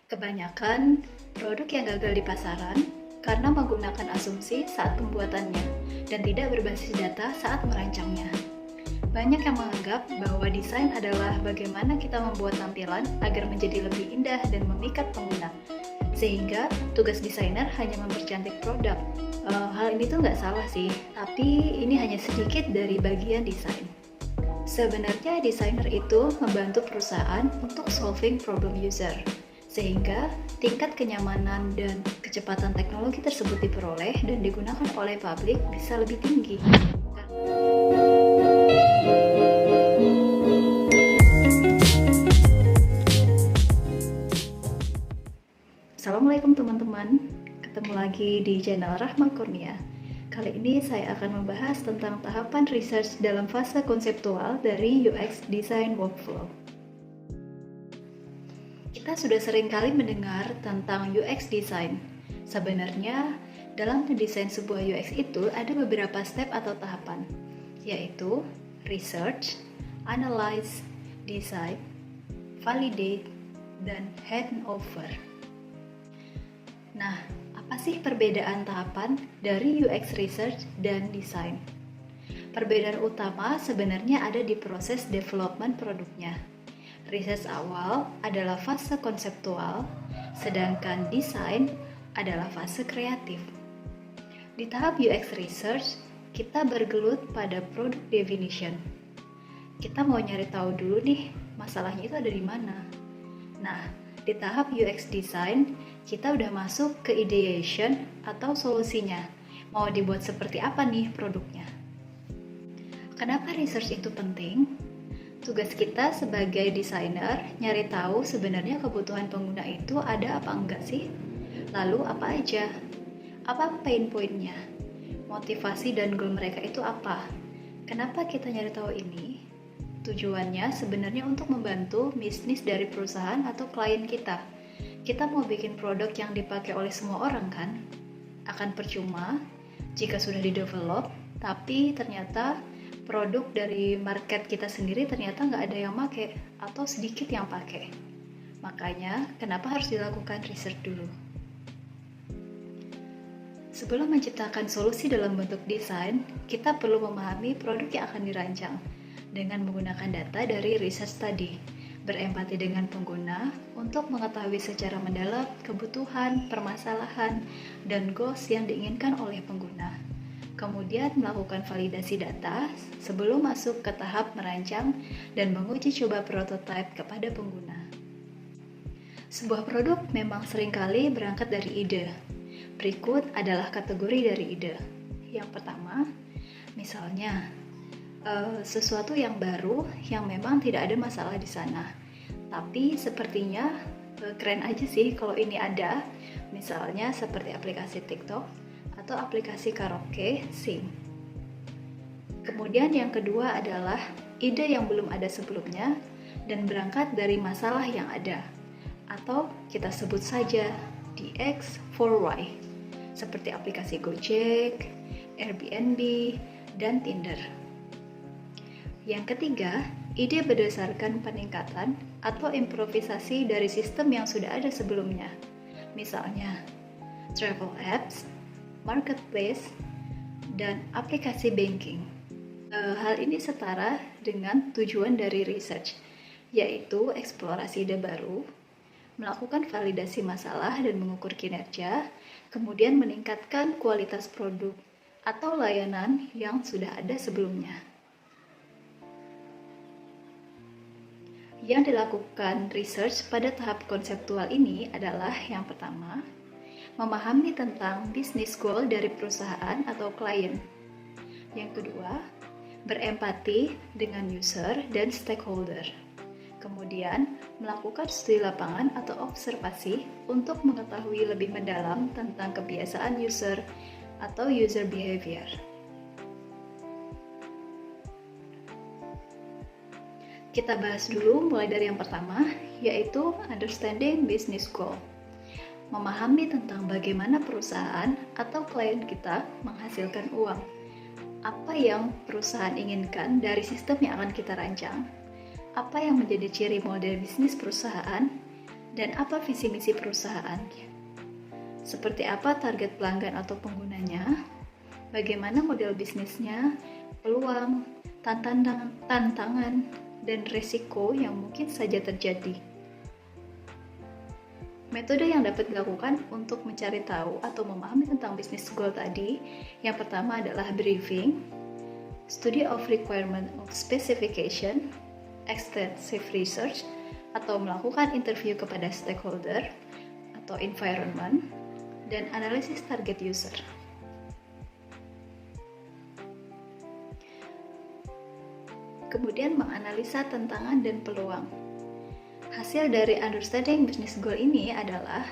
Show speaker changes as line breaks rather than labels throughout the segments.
Kebanyakan produk yang gagal di pasaran karena menggunakan asumsi saat pembuatannya dan tidak berbasis data saat merancangnya. Banyak yang menganggap bahwa desain adalah bagaimana kita membuat tampilan agar menjadi lebih indah dan memikat pengguna. Sehingga tugas desainer hanya mempercantik produk. Hal ini tuh nggak salah sih, tapi ini hanya sedikit dari bagian desain. Sebenarnya desainer itu membantu perusahaan untuk solving problem user, sehingga tingkat kenyamanan dan kecepatan teknologi tersebut diperoleh dan digunakan oleh publik bisa lebih tinggi. Assalamualaikum teman-teman, ketemu lagi di channel Rahma Kurnia. Kali ini saya akan membahas tentang tahapan research dalam fase konseptual dari UX Design Workflow. Kita sudah sering kali mendengar tentang UX Design. Sebenarnya, dalam mendesain sebuah UX itu ada beberapa step atau tahapan, yaitu Research, Analyze, Decide, Validate, dan Handover. Nah, apa sih perbedaan tahapan dari UX Research dan Design? Perbedaan utama sebenarnya ada di proses development produknya. Research awal adalah fase konseptual, sedangkan desain adalah fase kreatif. Di tahap UX Research, kita bergelut pada product definition. Kita mau nyari tahu dulu nih, masalahnya itu ada di mana. Nah, di tahap UX Design, kita udah masuk ke ideation atau solusinya. Mau dibuat seperti apa nih produknya? Kenapa research itu penting? Tugas kita sebagai desainer nyari tahu sebenarnya kebutuhan pengguna itu ada apa enggak sih? Lalu apa aja? Apa pain point-nya? Motivasi dan goal mereka itu apa? Kenapa kita nyari tahu ini? Tujuannya sebenarnya untuk membantu bisnis dari perusahaan atau klien kita. Kita mau bikin produk yang dipakai oleh semua orang kan? Akan percuma jika sudah di-develop, tapi ternyata produk dari market kita sendiri ternyata nggak ada yang pakai atau sedikit yang pakai. Makanya, kenapa harus dilakukan research dulu? Sebelum menciptakan solusi dalam bentuk desain, kita perlu memahami produk yang akan dirancang dengan menggunakan data dari research tadi, berempati dengan pengguna untuk mengetahui secara mendalam kebutuhan, permasalahan, dan goals yang diinginkan oleh pengguna. Kemudian melakukan validasi data sebelum masuk ke tahap merancang dan menguji coba prototipe kepada pengguna. Sebuah produk memang seringkali berangkat dari ide. Berikut adalah kategori dari ide. Yang pertama, misalnya sesuatu yang baru yang memang tidak ada masalah di sana. Tapi sepertinya keren aja sih kalau ini ada, misalnya seperti aplikasi TikTok atau aplikasi karaoke Sing. Kemudian yang kedua adalah ide yang belum ada sebelumnya dan berangkat dari masalah yang ada, atau kita sebut saja DX for Y, seperti aplikasi Gojek, Airbnb, dan Tinder. Yang ketiga, ide berdasarkan peningkatan atau improvisasi dari sistem yang sudah ada sebelumnya. Misalnya, travel apps, marketplace, dan aplikasi banking. Hal ini setara dengan tujuan dari research, yaitu eksplorasi ide baru, melakukan validasi masalah dan mengukur kinerja, kemudian meningkatkan kualitas produk atau layanan yang sudah ada sebelumnya. Yang dilakukan research pada tahap konseptual ini adalah yang pertama, memahami tentang bisnis goal dari perusahaan atau klien. Yang kedua, berempati dengan user dan stakeholder. Kemudian, melakukan studi lapangan atau observasi untuk mengetahui lebih mendalam tentang kebiasaan user atau user behavior. Kita bahas dulu mulai dari yang pertama, yaitu understanding business goal. Memahami tentang bagaimana perusahaan atau klien kita menghasilkan uang. Apa yang perusahaan inginkan dari sistem yang akan kita rancang? Apa yang menjadi ciri model bisnis perusahaan? dan apa visi misi perusahaan. Seperti apa target pelanggan atau penggunanya, bagaimana model bisnisnya, peluang, tantangan, dan risiko yang mungkin saja terjadi. Metode yang dapat dilakukan untuk mencari tahu atau memahami tentang bisnis goal tadi, yang pertama adalah briefing, study of requirement of specification, extensive research, atau melakukan interview kepada stakeholder atau environment, dan analisis target user. Kemudian menganalisa tantangan dan peluang. Hasil dari understanding business goal ini adalah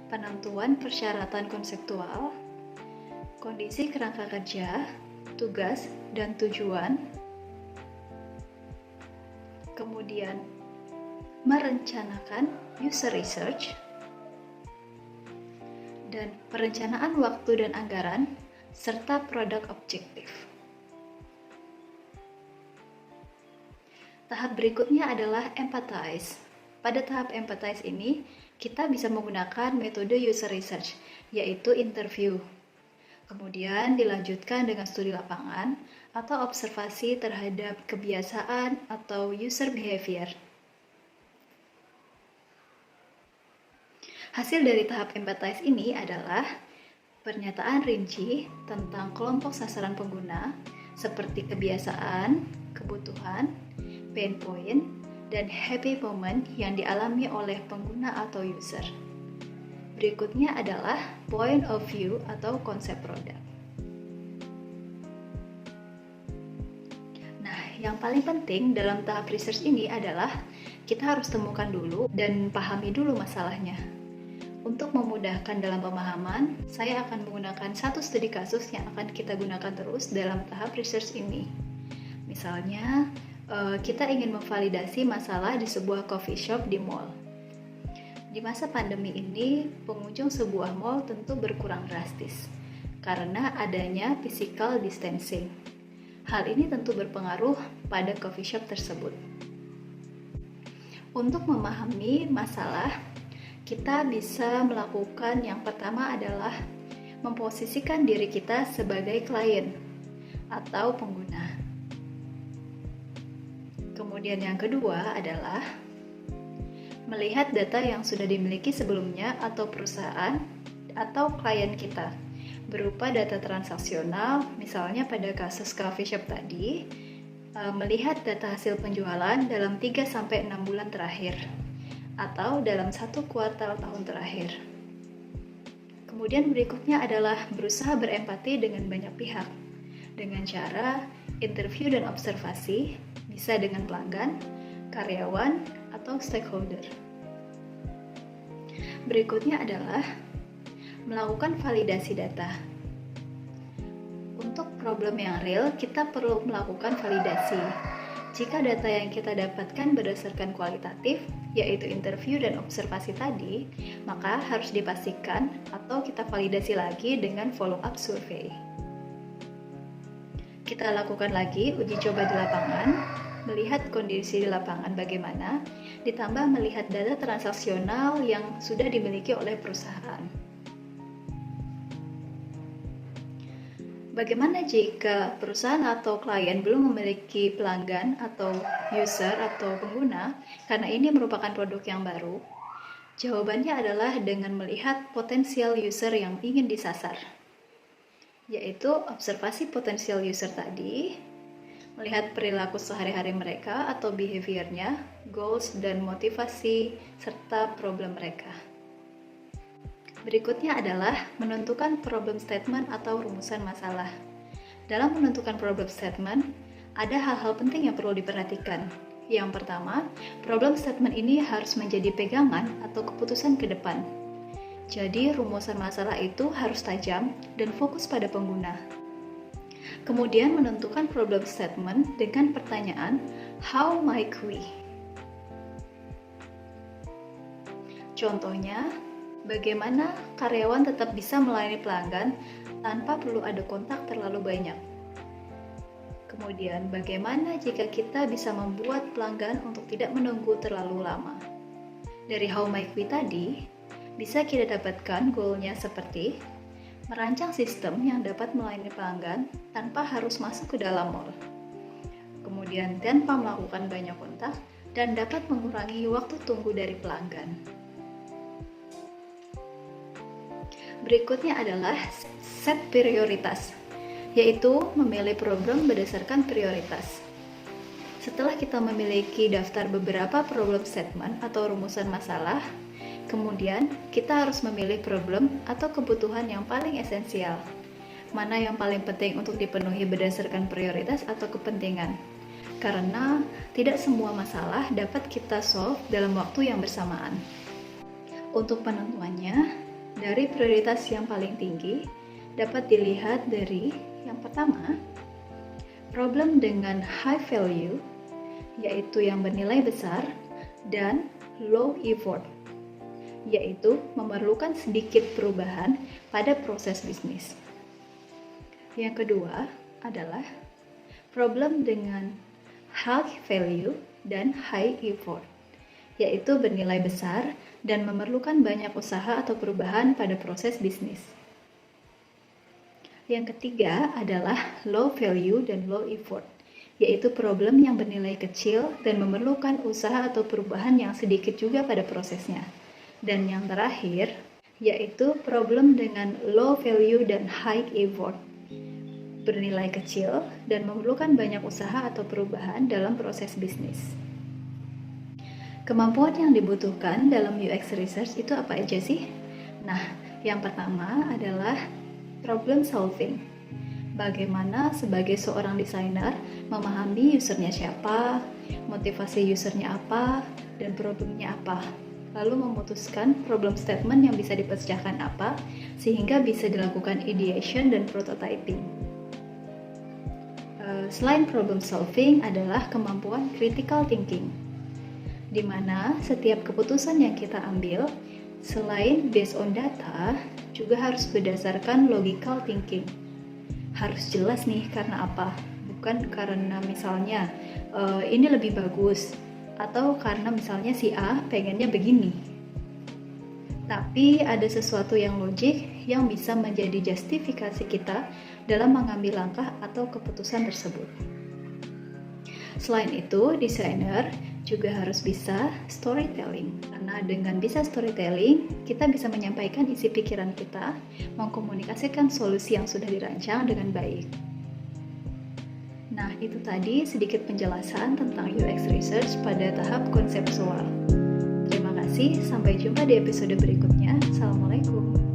penentuan persyaratan konseptual, kondisi kerangka kerja, tugas, dan tujuan, kemudian merencanakan user research, dan perencanaan waktu dan anggaran, serta produk objektif. Tahap berikutnya adalah empathize. Pada tahap empathize ini, kita bisa menggunakan metode user research, yaitu interview. Kemudian dilanjutkan dengan studi lapangan atau observasi terhadap kebiasaan atau user behavior. Hasil dari tahap empathize ini adalah pernyataan rinci tentang kelompok sasaran pengguna seperti kebiasaan, kebutuhan, pain point, dan happy moment yang dialami oleh pengguna atau user. Berikutnya adalah point of view atau konsep produk. Nah, yang paling penting dalam tahap research ini adalah kita harus temukan dulu dan pahami dulu masalahnya. Untuk memudahkan dalam pemahaman, saya akan menggunakan satu studi kasus yang akan kita gunakan terus dalam tahap research ini. Misalnya, kita ingin memvalidasi masalah di sebuah coffee shop di mall. Di masa pandemi ini, pengunjung sebuah mall tentu berkurang drastis karena adanya physical distancing. Hal ini tentu berpengaruh pada coffee shop tersebut. Untuk memahami masalah, kita bisa melakukan yang pertama adalah memposisikan diri kita sebagai klien atau pengguna. Kemudian yang kedua adalah melihat data yang sudah dimiliki sebelumnya atau perusahaan atau klien kita berupa data transaksional, misalnya pada kasus coffee shop tadi, melihat data hasil penjualan dalam 3-6 bulan terakhir atau dalam 1 kuartal tahun terakhir. Kemudian berikutnya adalah berusaha berempati dengan banyak pihak dengan cara interview dan observasi, bisa dengan pelanggan, karyawan, atau stakeholder. Berikutnya adalah melakukan validasi data. Untuk problem yang real, kita perlu melakukan validasi. Jika data yang kita dapatkan berdasarkan kualitatif, yaitu interview dan observasi tadi, maka harus dipastikan atau kita validasi lagi dengan follow-up survey. Kita lakukan lagi uji coba di lapangan, melihat kondisi di lapangan bagaimana, ditambah melihat data transaksional yang sudah dimiliki oleh perusahaan. Bagaimana jika perusahaan atau klien belum memiliki pelanggan atau user atau pengguna karena ini merupakan produk yang baru? Jawabannya adalah dengan melihat potensial user yang ingin disasar, yaitu observasi potensial user tadi, melihat perilaku sehari-hari mereka atau behaviornya, goals dan motivasi, serta problem mereka. Berikutnya adalah menentukan problem statement atau rumusan masalah. Dalam menentukan problem statement, ada hal-hal penting yang perlu diperhatikan. Yang pertama, problem statement ini harus menjadi pegangan atau keputusan ke depan. Jadi, rumusan masalah itu harus tajam dan fokus pada pengguna. Kemudian menentukan problem statement dengan pertanyaan, how might we? Contohnya, bagaimana karyawan tetap bisa melayani pelanggan tanpa perlu ada kontak terlalu banyak? Kemudian, bagaimana jika kita bisa membuat pelanggan untuk tidak menunggu terlalu lama? Dari How Might We tadi, bisa kita dapatkan goalnya seperti merancang sistem yang dapat melayani pelanggan tanpa harus masuk ke dalam mall. Kemudian tanpa melakukan banyak kontak dan dapat mengurangi waktu tunggu dari pelanggan. Berikutnya adalah set prioritas, yaitu memilih program berdasarkan prioritas. Setelah kita memiliki daftar beberapa problem statement atau rumusan masalah, kemudian kita harus memilih problem atau kebutuhan yang paling esensial. Mana yang paling penting untuk dipenuhi berdasarkan prioritas atau kepentingan. Karena tidak semua masalah dapat kita solve dalam waktu yang bersamaan. Untuk penentuannya, dari prioritas yang paling tinggi dapat dilihat dari yang pertama, problem dengan high value, yaitu yang bernilai besar, dan low effort, yaitu memerlukan sedikit perubahan pada proses bisnis. Yang kedua adalah problem dengan high value dan high effort, yaitu bernilai besar dan memerlukan banyak usaha atau perubahan pada proses bisnis. Yang ketiga adalah low value dan low effort, yaitu problem yang bernilai kecil dan memerlukan usaha atau perubahan yang sedikit juga pada prosesnya. Dan yang terakhir, yaitu problem dengan low value dan high effort, bernilai kecil dan memerlukan banyak usaha atau perubahan dalam proses bisnis. Kemampuan yang dibutuhkan dalam UX research itu apa aja sih? Nah, yang pertama adalah problem solving. Bagaimana sebagai seorang desainer memahami usernya siapa, motivasi usernya apa, dan problemnya apa, lalu memutuskan problem statement yang bisa dipecahkan apa, sehingga bisa dilakukan ideation dan prototyping. Selain problem solving adalah kemampuan critical thinking, di mana setiap keputusan yang kita ambil, selain based on data, juga harus berdasarkan logical thinking. Harus jelas nih karena apa, bukan karena misalnya ini lebih bagus atau karena misalnya si A pengennya begini. Tapi ada sesuatu yang logik yang bisa menjadi justifikasi kita dalam mengambil langkah atau keputusan tersebut. Selain itu, desainer juga harus bisa storytelling. Karena dengan bisa storytelling, kita bisa menyampaikan isi pikiran kita, mengkomunikasikan solusi yang sudah dirancang dengan baik. Nah, itu tadi sedikit penjelasan tentang UX Research pada tahap konseptual. Terima kasih, sampai jumpa di episode berikutnya. Assalamualaikum.